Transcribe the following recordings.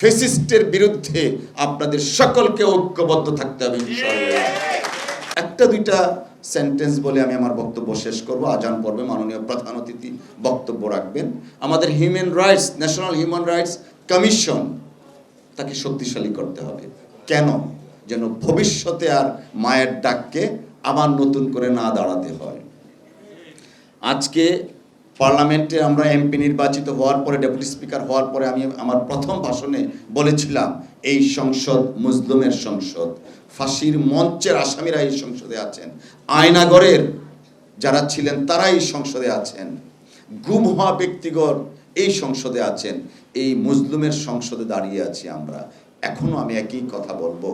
ফ্যাসিস্টের বিরুদ্ধে আপনাদের সকলকে ঐক্যবদ্ধ থাকতে হবে ইনশাআল্লাহ। একটা দুইটা সেন্টেন্স বলে আমি আমার বক্তব্য শেষ করব। আজান পড়বে, মাননীয় প্রধান অতিথি বক্তব্য রাখবেন। আমাদের human rights, national human rights commission, তাকে শক্তিশালী করতে হবে। কেন? যেন ভবিষ্যতে আর মায়ের ডাককে আবার নতুন করে না দাঁড়াতে হয়। আজকে পার্লামেন্টে আমরা এমপি নির্বাচিত হওয়ার পরে, ডেপুটি স্পিকার হওয়ার পরে আমি আমার প্রথম ভাষণে বলেছিলাম, এই সংসদ মুজলুমের সংসদ। ফাঁসির মঞ্চের আসামিরা এই সংসদে আছেন, আয়নাগরের যারা ছিলেন তারা এই সংসদে আছেন, গুম হওয়া ব্যক্তিগণ এই সংসদে আছেন। এই মুজলুমের সংসদে দাঁড়িয়ে আছি আমরা। এখনো আমি একই কথা বলবো।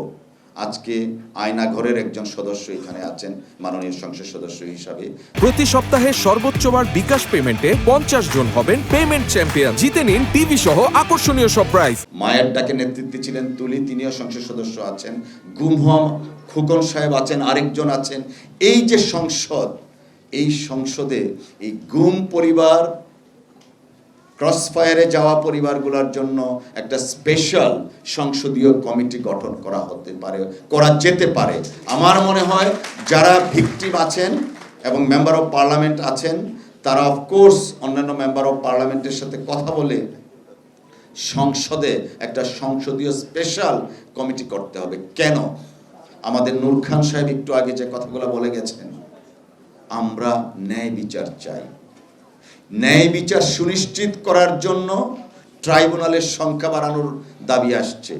আজকে আয়নাঘরের একজন সদস্য এখানে আছেন মাননীয় সংসদ সদস্য হিসাবে। প্রতি সপ্তাহে সর্বোচ্চবার বিকাশ পেমেন্টে 50 জন হবেন পেমেন্ট চ্যাম্পিয়ন। জিতে নিন টিভি সহ আকর্ষণীয় সব প্রাইজ। মায়ের ডাকে নেতৃত্বে ছিলেন তুলি, তিনিও সংসদ সদস্য আছেন। গুমহম খুকন সাহেব আছেন, আরেকজন আছেন। এই যে সংসদ, এই সংসদে এই গুম পরিবার, ক্রসফায়ারে যাওয়া পরিবারগুলোর জন্য একটা স্পেশাল সংসদীয় কমিটি গঠন করা যেতে পারে। আমার মনে হয় যারা ভিকটিম আছেন এবং মেম্বার অফ পার্লামেন্ট আছেন, তারা অফকোর্স অন্যান্য মেম্বার অফ পার্লামেন্টের সাথে কথা বলে সংসদে একটা সংসদীয় স্পেশাল কমিটি করতে হবে। কেন? আমাদের নূর খান সাহেব একটু আগে যে কথাগুলো বলে গেছেন, আমরা ন্যায় বিচার চাই। ন্যায় বিচার সুনিশ্চিত করার জন্য ট্রাইব্যুনালের সংখ্যা বাড়ানোর দাবি আসছে,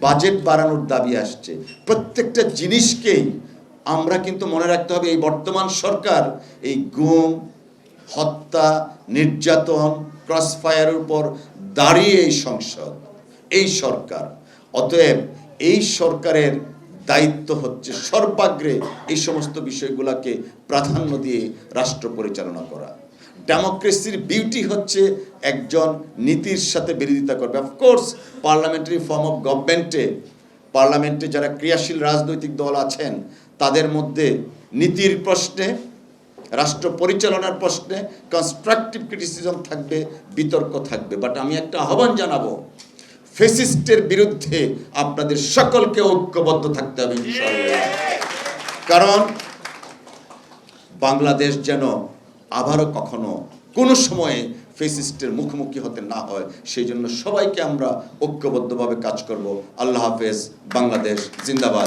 বাজেট বাড়ানোর দাবি আসছে। প্রত্যেকটা জিনিসকেই আমরা কিন্তু মনে রাখতে হবে, এই বর্তমান সরকার এই গুম, হত্যা, নির্যাতন, ক্রসফায়ারের উপর দাঁড়িয়ে এই সংসদ, এই সরকার। অতএব এই সরকারের দায়িত্ব হচ্ছে সর্বাগ্রে এই সমস্ত বিষয়গুলোকে প্রাধান্য দিয়ে রাষ্ট্র পরিচালনা করা। ডেমোক্রেসির বিউটি হচ্ছে একজন নীতির সাথে বিরোধিতা করবে। অফকোর্স পার্লামেন্টারি ফর্ম অফ গভর্নমেন্টে, পার্লামেন্টে যারা ক্রিয়াশীল রাজনৈতিক দল আছেন তাদের মধ্যে নীতির প্রশ্নে, রাষ্ট্র পরিচালনার প্রশ্নে কনস্ট্রাকটিভ ক্রিটিসিজম থাকবে, বিতর্ক থাকবে। বাট আমি একটা আহ্বান জানাবো, ফ্যাসিস্টের বিরুদ্ধে আপনাদের সকলকে ঐক্যবদ্ধ থাকতে হবে ইনশাআল্লাহ। কারণ বাংলাদেশ যেন আবারও কখনো কোনো সময়ে ফ্যাসিস্টের মুখোমুখি হতে না হয়, সেই জন্য সবাইকে আমরা ঐক্যবদ্ধভাবে কাজ করব। আল্লাহ হাফেজ। বাংলাদেশ জিন্দাবাদ।